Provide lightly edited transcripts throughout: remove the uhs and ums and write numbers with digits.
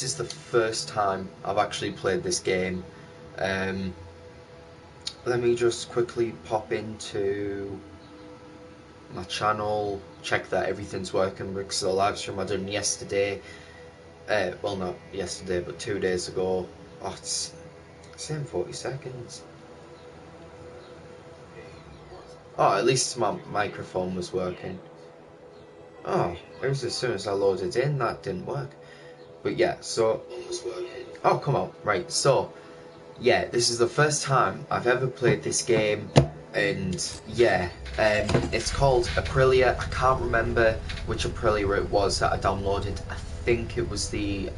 This is the first time I've actually played this game. Let me just quickly pop into my channel, check that everything's working, because the live stream I done yesterday, well, not yesterday but 2 days ago. Oh, it's saying 40 seconds. Oh, at least my microphone was working. Oh, it was as soon as I loaded in that didn't work. But yeah, so oh, come on. Right, so yeah, this is the first time I've ever played this game, and yeah, it's called Aprilia. I can't remember which Aprilia it was that I downloaded. I think it was the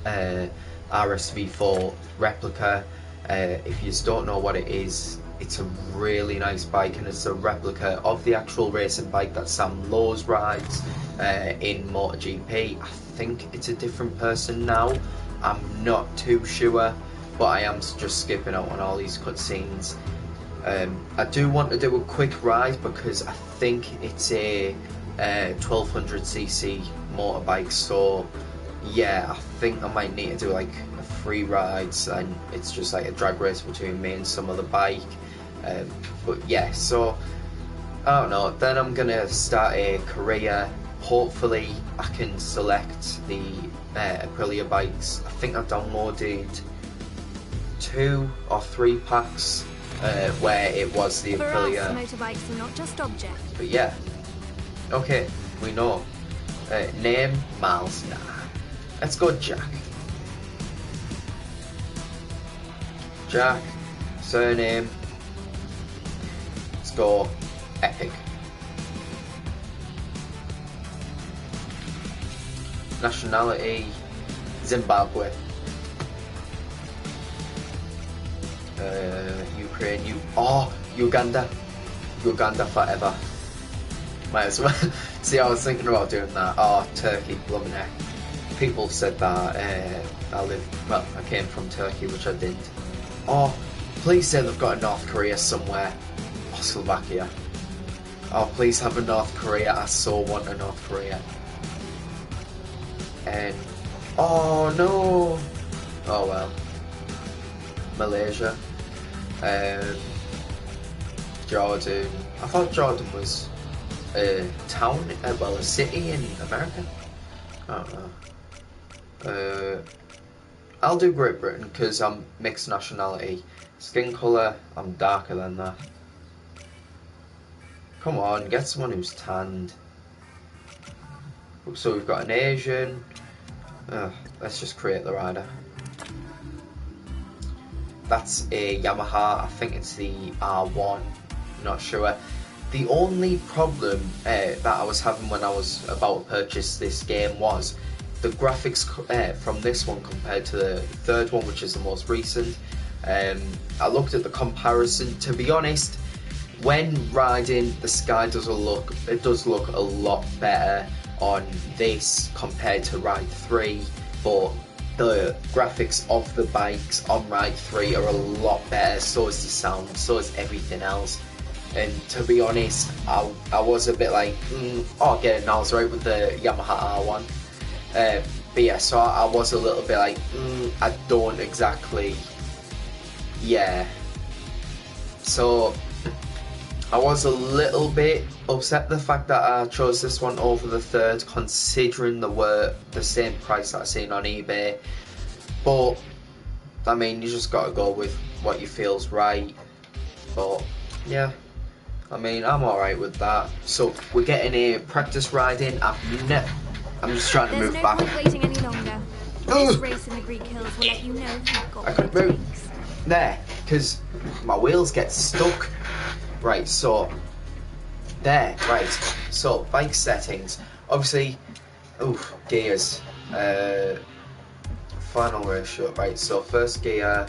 RSV4 replica. If you don't know what it is, it's a really nice bike, and it's a replica of the actual racing bike that Sam Lowe's rides in MotoGP. I think it's a different person now. I'm not too sure, but I am just skipping out on all these cutscenes. I do want to do a quick ride because I think it's a 1200cc motorbike, so yeah, I think I might need to do like a free rides, and it's just like a drag race between me and some other bike. But yeah, so I don't know, then I'm gonna start a career. Hopefully I can select the Aprilia bikes. I think I've downloaded 2 or 3 packs where it was the Aprilia. For us, motorbikes are not just objects. But yeah, okay, we know. Name, Miles. Nah. Let's go Jack. Jack. Surname. Let's go Epic. Nationality, Zimbabwe. Ukraine, Uganda. Uganda forever. Might as well. See, I was thinking about doing that. Oh, Turkey, blooming heck. People said that I came from Turkey, which I didn't. Oh, please say they've got a North Korea somewhere. Or Slovakia. Oh, please have a North Korea. I so want a North Korea. And oh no, oh well. Malaysia, Jordan. I thought Jordan was a town, well, a city in America. I don't know. I'll do Great Britain because I'm mixed nationality. Skin colour, I'm darker than that. Come on, get someone who's tanned. So we've got an Asian. Let's just create the rider. That's a Yamaha. I think it's the R1. Not sure. The only problem that I was having when I was about to purchase this game was the graphics from this one compared to the third one, which is the most recent. I looked at the comparison. To be honest, when riding, the sky does look a lot better on this compared to Ride 3, but the graphics of the bikes on Ride 3 are a lot better, so is the sound, so is everything else. And to be honest, I was a bit like, I'll get it now, it's right with the Yamaha R1. But yeah, so I was a little bit like, I don't exactly, yeah. So I was a little bit upset the fact that I chose this one over the third, considering they were the same price that I seen on eBay. But I mean, you just gotta go with what you feel's right. But yeah, I mean, I'm alright with that. So we're getting a practice riding. I'm just trying to move back. There's no point waiting any longer. This race in the Greek hills will let you know if you've got I couldn't move there because my wheels get stuck. Right, so there, right, so bike settings, obviously, gears, final ratio, right, so first gear,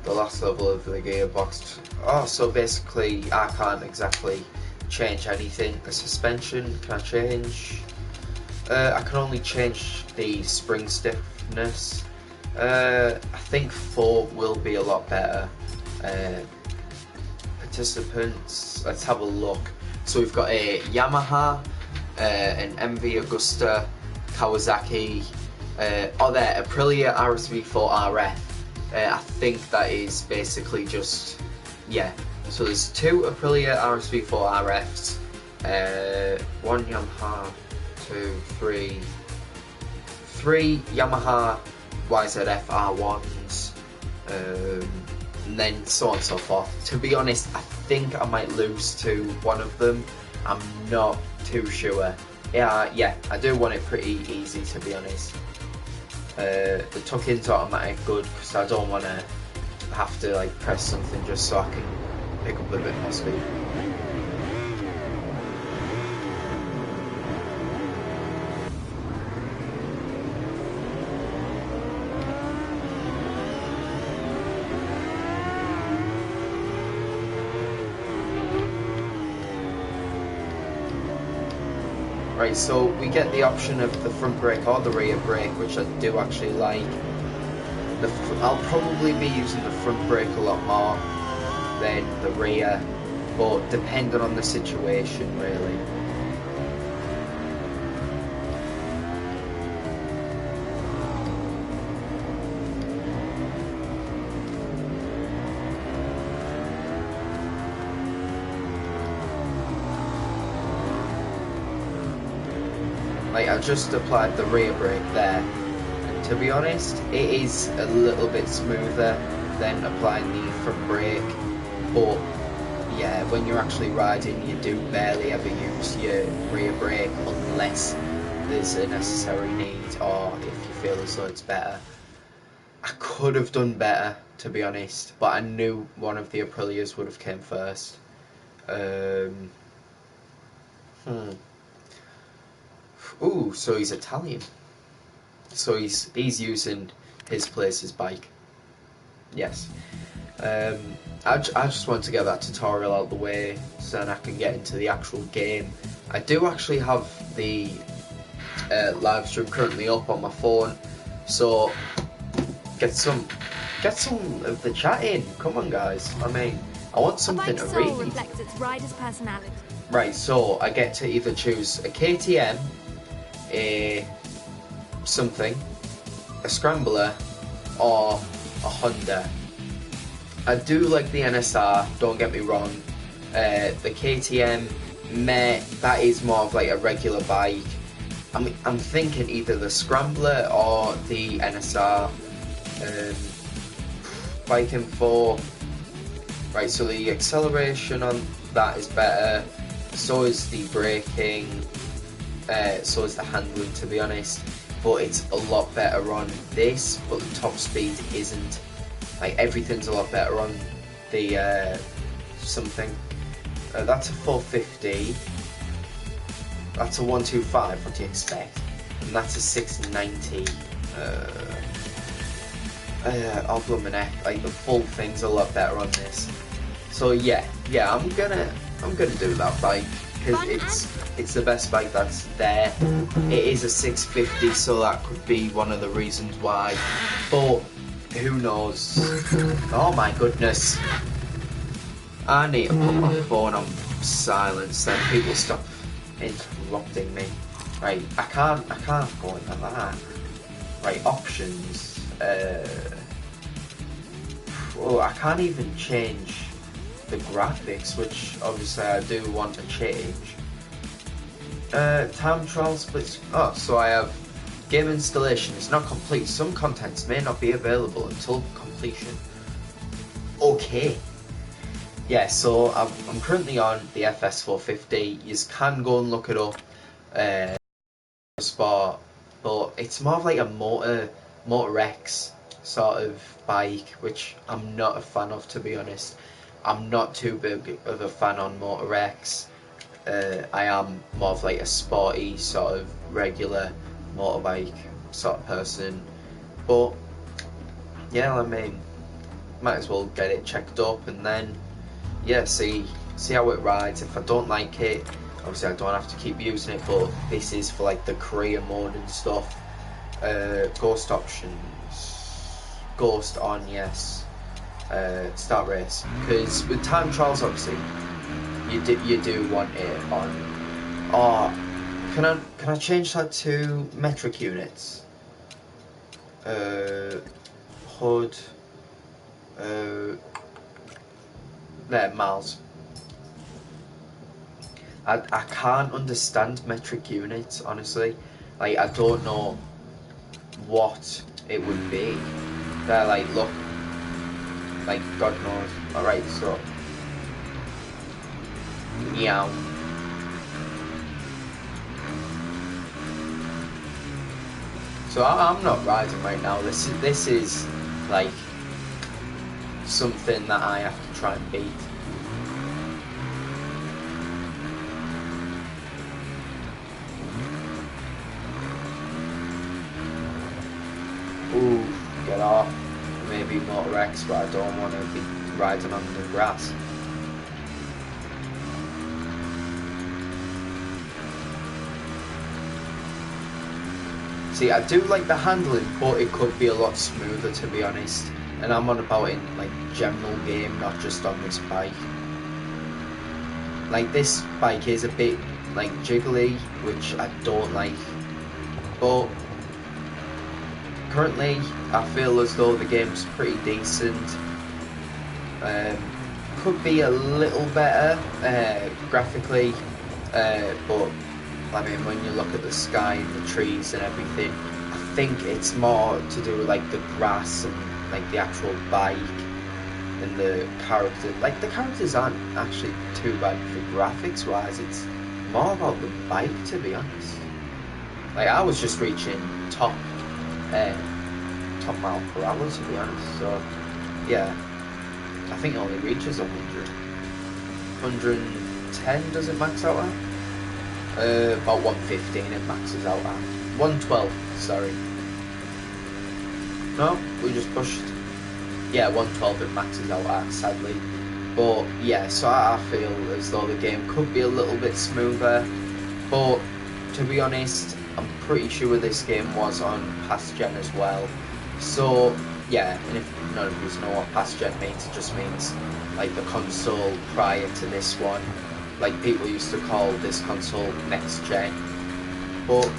the last level of the gearbox. Oh, so basically I can't exactly change anything. The suspension, can I change? I can only change the spring stiffness. I think 4 will be a lot better. Participants, let's have a look. So we've got a Yamaha, an MV Agusta, Kawasaki, Oh, there, Aprilia RSV4 RF. I think that is basically just, yeah. So there's 2 Aprilia RSV4 RFs, 1 Yamaha, 2, 3 Yamaha YZF R1s, and then so on and so forth. To be honest, I think I might lose to one of them. I'm not too sure. Yeah, I do want it pretty easy, to be honest. The tuck-in's automatic good, because I don't want to have to like press something just so I can pick up a bit more speed. Right, so we get the option of the front brake or the rear brake, which I do actually like. I'll probably be using the front brake a lot more than the rear, but depending on the situation, really. Like, I've just applied the rear brake there, and to be honest, it is a little bit smoother than applying the front brake, but yeah, when you're actually riding, you do barely ever use your rear brake unless there's a necessary need, or if you feel as though it's better. I could have done better, to be honest, but I knew one of the Aprilias would have came first. Ooh, so he's Italian. So he's using his place's bike. Yes. I just want to get that tutorial out of the way so then I can get into the actual game. I do actually have the live stream currently up on my phone, so get some of the chat in. Come on, guys. I mean, I want something to read. Reflects its rider's personality. Right, so I get to either choose a KTM, a something, a Scrambler, or a Honda. I do like the NSR, don't get me wrong. The KTM, that is more of like a regular bike. I'm thinking either the Scrambler or the NSR. Bike info. Right, so the acceleration on that is better. So is the braking. So is the handling, to be honest. But it's a lot better on this, but the top speed isn't. Like, everything's a lot better on the something. That's a 450. That's a 125. What do you expect? And that's a 690. Oh, blooming heck! Like, the full thing's a lot better on this. So yeah, I'm gonna do that bike because it's the best bike that's there. It is a 650, so that could be one of the reasons why. But who knows? Oh my goodness! I need to put my phone on silence, then people stop interrupting me. Right, I can't go into that. Right, options. Oh, I can't even change the graphics, which obviously I do want to change. Time trial splits. Oh, so I have game installation is not complete. Some contents may not be available until completion. Okay. Yeah, so I'm currently on the FS450. You can go and look it up. Sport, but it's more of like a Motor X sort of bike, which I'm not a fan of, to be honest. I'm not too big of a fan on Motor X. I am more of like a sporty sort of regular motorbike sort of person. But yeah, I mean, might as well get it checked up and then see how it rides. If I don't like it, obviously I don't have to keep using it, but this is for like the career mode and stuff. Ghost options, Ghost on, yes. Start race, because with time trials obviously you do want it on. Oh, can I change that to metric units? HUD, there, miles. I can't understand metric units, honestly. Like, I don't know what it would be. They're like, look, like, God knows. Alright, so, meow. So I'm not riding right now. This is like something that I have to try and beat. Ooh, get off. Maybe Motor X, but I don't want to be riding on the grass. See, I do like the handling, but it could be a lot smoother, to be honest. And I'm on about in like general game, not just on this bike. Like, this bike is a bit like jiggly, which I don't like. But currently, I feel as though the game's pretty decent. Could be a little better graphically, but I mean, when you look at the sky and the trees and everything, I think it's more to do with like the grass and like the actual bike and the character. Like, the characters aren't actually too bad for graphics wise, it's more about the bike, to be honest. Like, I was just reaching top mile per hour, to be honest, so yeah, I think it only reaches 100. 110 does it max out at? About 115 it maxes out at. 112, sorry. No, we just pushed. Yeah, 112 it maxes out at, sadly. But yeah, so I feel as though the game could be a little bit smoother. But to be honest, I'm pretty sure this game was on past gen as well. So yeah, and if none of you know what past gen means, it just means like the console prior to this one. Like, people used to call this console next gen. But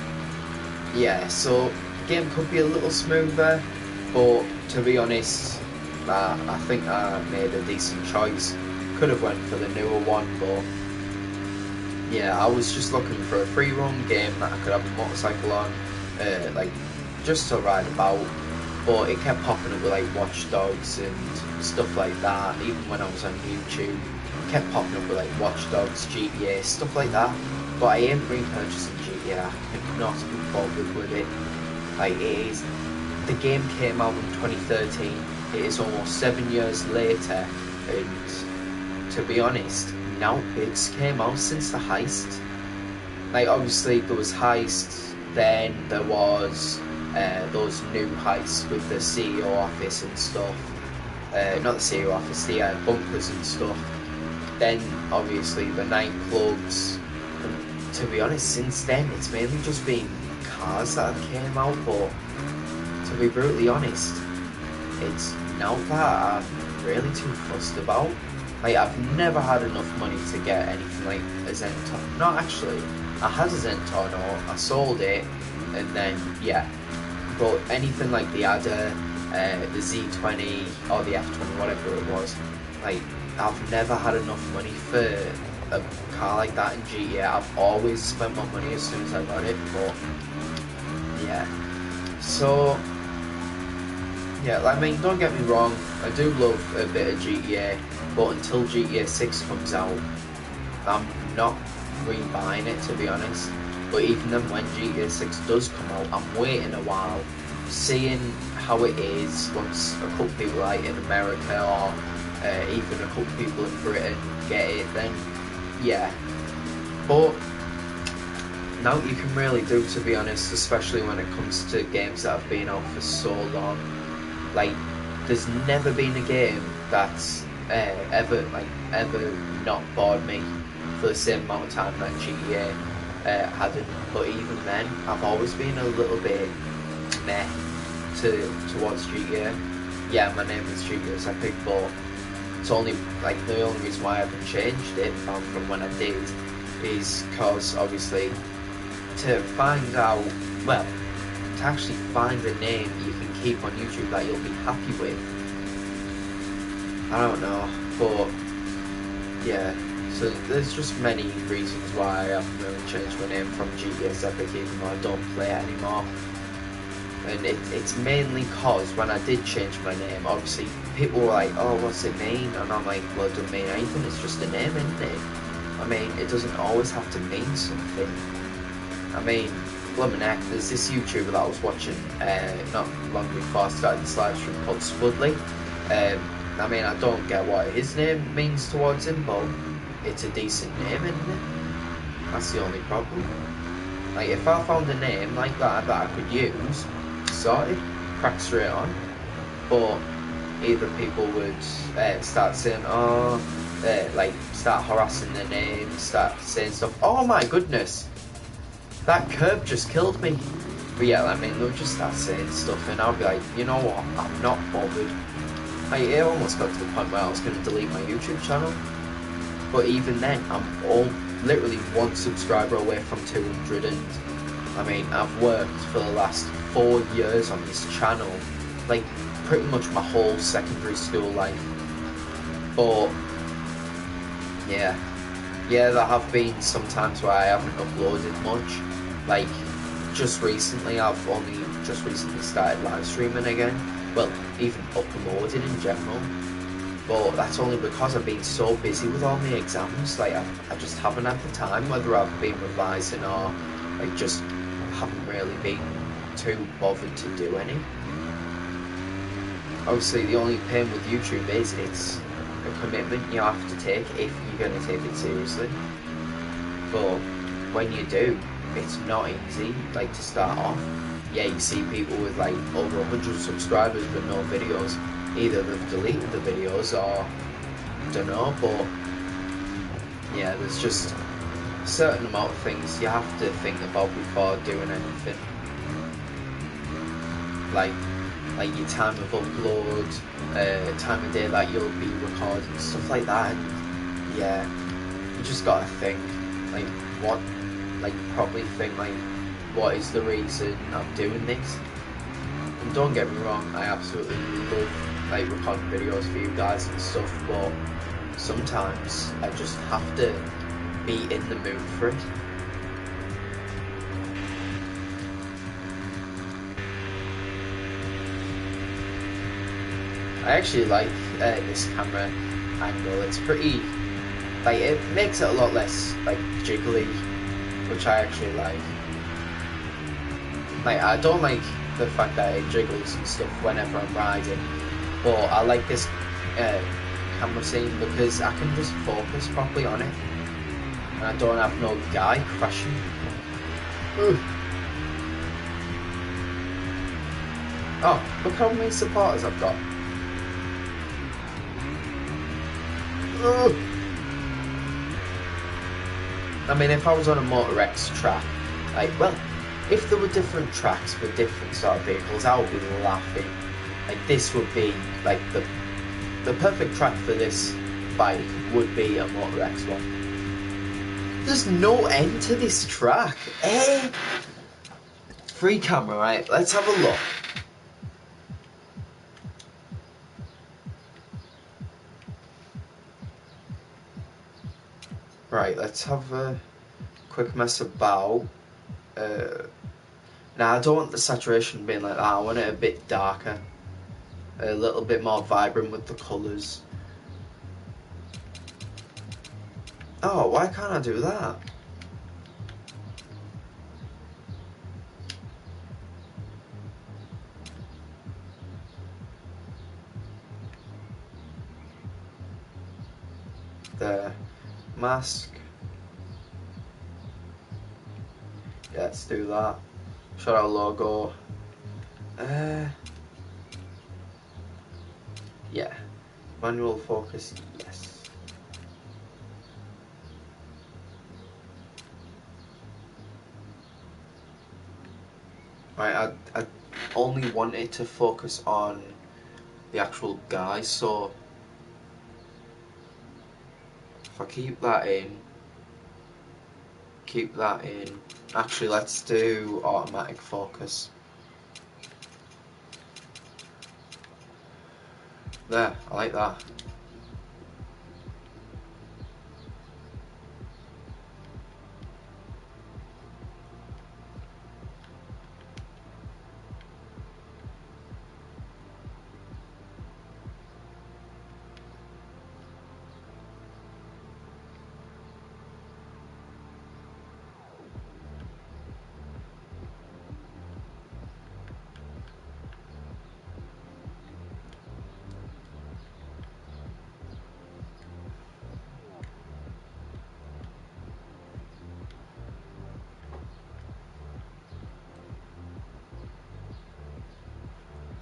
yeah, so the game could be a little smoother, but to be honest, I think I made a decent choice. Could have went for the newer one, but yeah, I was just looking for a free run game that I could have a motorcycle on, like, just to ride about. But it kept popping up with like Watch Dogs and stuff like that. Even when I was on YouTube, it kept popping up with like Watch Dogs, GTA, stuff like that. But I ain't repurchasing GTA. I'm not bothered with it. Like, it is. The game came out in 2013. It is almost 7 years later, and to be honest, now bits came out since the Heist. Like, obviously there was Heist, then there was those new heists with the CEO office and stuff. Not the CEO office, the bunkers and stuff. Then obviously the nightclubs. And to be honest, since then it's mainly just been cars that have came out. But to be brutally honest, it's now that I'm really too fussed about. Like, I've never had enough money to get anything like a Zenton. No, actually, I had a Zenton, or I sold it, and then yeah. But anything like the Adder, the Z20 or the F20, whatever it was, like, I've never had enough money for a car like that in GTA. I've always spent my money as soon as I got it. But yeah, so yeah, I mean, don't get me wrong, I do love a bit of GTA, but until GTA 6 comes out, I'm not rebuying it, to be honest. But even then, when GTA 6 does come out, I'm waiting a while, seeing how it is once a couple people like in America, or even a couple people in Britain get it, then yeah. But now you can really do, to be honest, especially when it comes to games that have been out for so long. Like, there's never been a game that's ever not bored me for the same amount of time that GTA hadn't. But even then, I've always been a little bit meh towards GTA. Yeah, my name is GTA Epic, but it's only like the only reason why I haven't changed it from when I did is because obviously to find out, well, to actually find a name you can keep on YouTube that you'll be happy with? I don't know, but yeah. So there's just many reasons why I haven't really changed my name from GTS Epic, even though I don't play it anymore. And it's mainly cause when I did change my name, obviously people were like, oh, what's it mean? And I'm like, well, it doesn't mean anything, it's just a name, isn't it? I mean, it doesn't always have to mean something. I mean, blimmin' heck, there's this YouTuber that I was watching not long before I started this live stream called Spudley. I mean, I don't get what his name means towards him, but it's a decent name, isn't it? That's the only problem. Like, if I found a name like that I could use, sorted, crack straight on. But either people would start saying, oh, like, start harassing their name, start saying stuff. Oh my goodness, that curb just killed me. But yeah, I mean, they'll just start saying stuff, and I'll be like, you know what, I'm not bothered. Like, it almost got to the point where I was going to delete my YouTube channel. But even then, I'm literally 1 subscriber away from 200, and I mean, I've worked for the last 4 years on this channel, like pretty much my whole secondary school life. But yeah, there have been some times where I haven't uploaded much. Like, just recently, I've only just recently started live streaming again. Well, even uploading in general. But that's only because I've been so busy with all my exams. Like, I just haven't had the time, whether I've been revising or like just haven't really been too bothered to do any. Obviously, the only pain with YouTube is it's a commitment you have to take if you're going to take it seriously. But when you do, it's not easy, like, to start off. Yeah, you see people with like over 100 subscribers but no videos. Either they've deleted the videos or I don't know, but yeah, there's just a certain amount of things you have to think about before doing anything. Like your time of upload, time of day that you'll be recording, stuff like that. And yeah, you just gotta think, like, what, like, probably think, like, what is the reason I'm doing this? And don't get me wrong, I absolutely love, like, recording videos for you guys and stuff, but sometimes I just have to be in the mood for it. I actually like this camera angle. It's pretty, like, it makes it a lot less, like, jiggly, which I actually like. Like, I don't like the fact that it jiggles and stuff whenever I'm riding, but I like this camera scene because I can just focus properly on it, and I don't have no guy crashing. Ooh. Oh, look how many supporters I've got. Ugh. I mean, if I was on a Motor X track, like, well, if there were different tracks with different sort of vehicles, I would be laughing. Like, this would be, like, the perfect track for this bike would be a Motor X one. There's no end to this track, eh? Free camera, right? Let's have a look. Right, let's have a quick mess about. Now, I don't want the saturation being like that. I want it a bit darker, a little bit more vibrant with the colours. Oh, why can't I do that? There. Mask. Yeah, let's do that. Show our logo. Yeah. Manual focus, yes. Right, I only want it to focus on the actual guy, so if I keep that in, actually let's do automatic focus. There, I like that.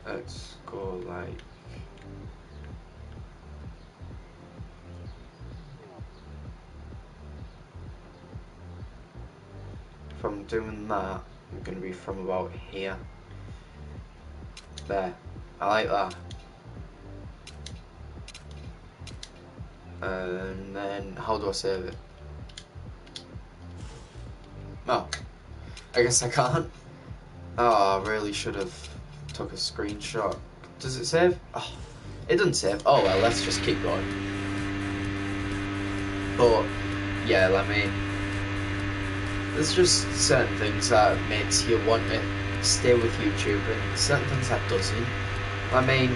Let's go like from doing that, I'm gonna be from about here. There, I like that. And then how do I save it? Oh, I guess I can't. Oh, I really should have took a screenshot. Does it save? Oh, it doesn't save. Oh well, let's just keep going. But yeah, there's just certain things that makes you want to stay with YouTube and certain things that doesn't. I mean,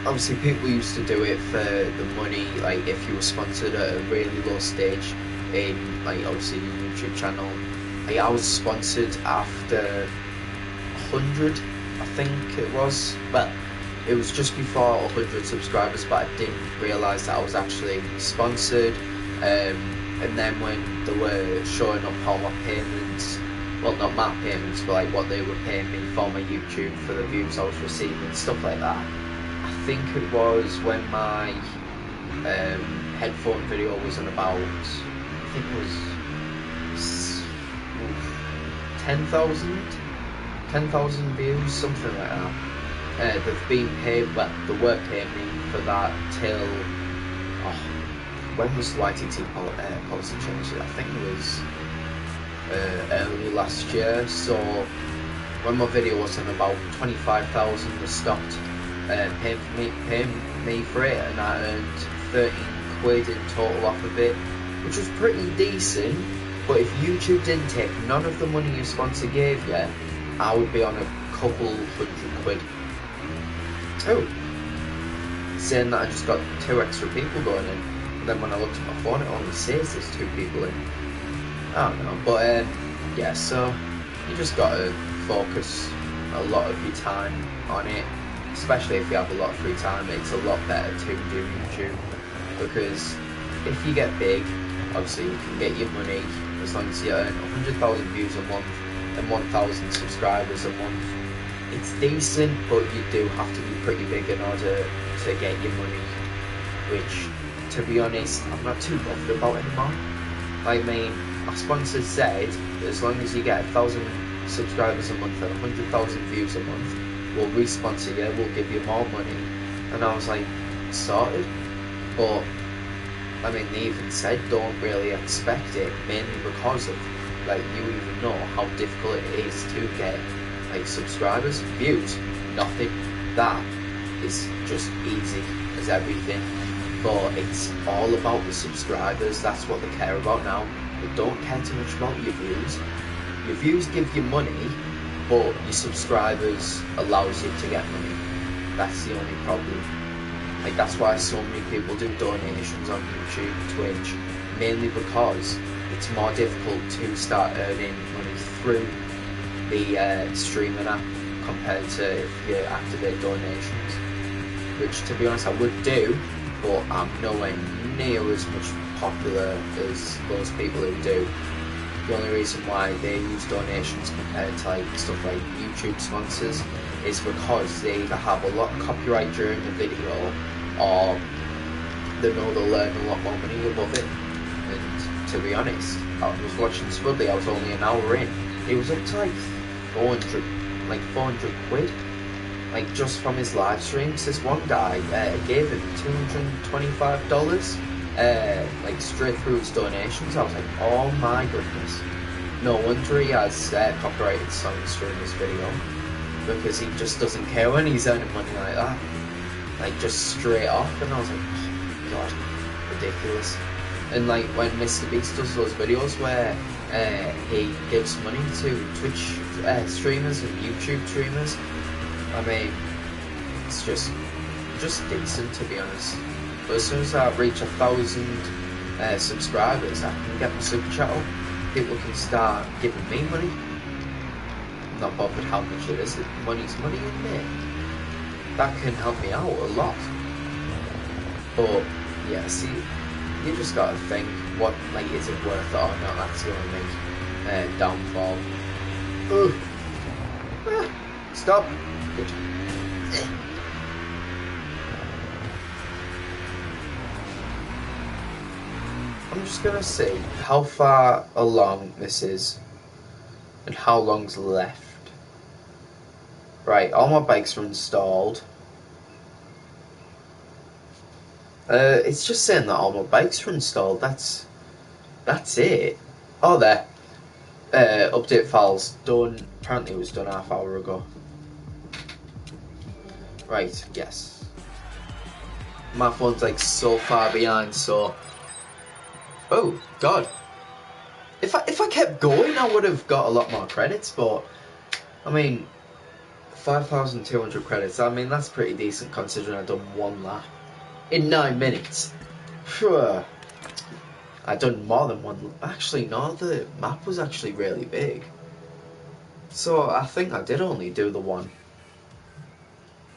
obviously people used to do it for the money, like if you were sponsored at a really low stage in like obviously your YouTube channel. Like I was sponsored after 100, I think it was. Well, it was just before 100 subscribers, but I didn't realise that I was actually sponsored. And then when they were showing up all my payments, well not my payments, but like what they were paying me for my YouTube, for the views I was receiving, stuff like that. I think it was when my headphone video was on about, I think it was 10,000 views, something like that. They've been paid, well, they were paying me for that till, when was the YTT policy changed? I think it was early last year. So when my video was on about 25,000, they stopped paying me for it, and I earned 13 quid in total off of it, which was pretty decent. But if YouTube didn't take none of the money your sponsor gave you, I would be on a couple hundred quid. Oh, saying that I just got 2 extra people going in. Then when I looked at my phone, it only says there's 2 people in. I don't know, but yeah, so you just gotta focus a lot of your time on it, especially if you have a lot of free time. It's a lot better to do YouTube, because if you get big, obviously you can get your money as long as you earn 100,000 views a month and 1,000 subscribers a month. It's decent, but you do have to be pretty big in order to get your money, which, to be honest, I'm not too bothered about anymore. I mean, my sponsor said that as long as you get 1,000 subscribers a month and 100,000 views a month, we'll re-sponsor you, we'll give you more money. And I was like, sorted. But I mean, they even said don't really expect it, mainly because of, like, you even know how difficult it is to get like subscribers, views, nothing. That is just easy as everything. But it's all about the subscribers. That's what they care about now. They don't care too much about your views. Your views give you money, but your subscribers allows you to get money. That's the only problem. Like, that's why so many people do donations on YouTube, Twitch, mainly because it's more difficult to start earning money through the streaming app compared to if you activate donations, which, to be honest, I would do, but I'm nowhere near as much popular as those people who do. The only reason why they use donations compared to like stuff like YouTube sponsors is because they either have a lot of copyright during the video, or they know they'll earn a lot more money above it. And to be honest, I was watching Spudley, I was only an hour in, it was up to like 400 quid, like just from his live streams. This one guy gave him $225, like straight through his donations. I was like, oh my goodness, no wonder he has copyrighted songs during this video, because he just doesn't care when he's earning money like that. like just straight off, and I was like, oh, God, ridiculous. And like when Mr. Beast does those videos where he gives money to Twitch streamers and YouTube streamers, I mean, it's just decent, to be honest. But as soon as I reach 1,000 subscribers, I can get my super chat up. People can start giving me money. I'm not bothered how much it is. Money's money in there. That can help me out a lot. But yeah, see, you just gotta think, what, like, is it worth it or not? That's the only downfall. Ugh. Ah, stop. Good. I'm just gonna see how far along this is and how long's left. Right, all my bikes are installed. It's just saying that all my bikes are installed. That's it. Oh, there. Update files done. Apparently it was done half hour ago. Right, yes. My phone's like so far behind, so... Oh, God. If I kept going, I would have got a lot more credits, but... I mean... 5,200 credits, I mean, that's pretty decent considering I've done one lap. In 9 minutes. Phew. I've done more than one. Actually, no, the map was actually really big. So I think I did only do the one.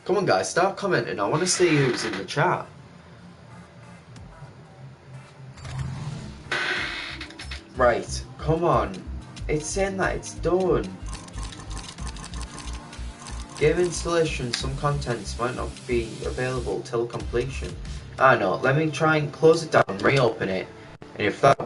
Come on, guys, start commenting. I want to see who's in the chat. Right, come on. It's saying that it's done. Game installation, some contents might not be available till completion. I know, let me try and close it down, reopen it, and if that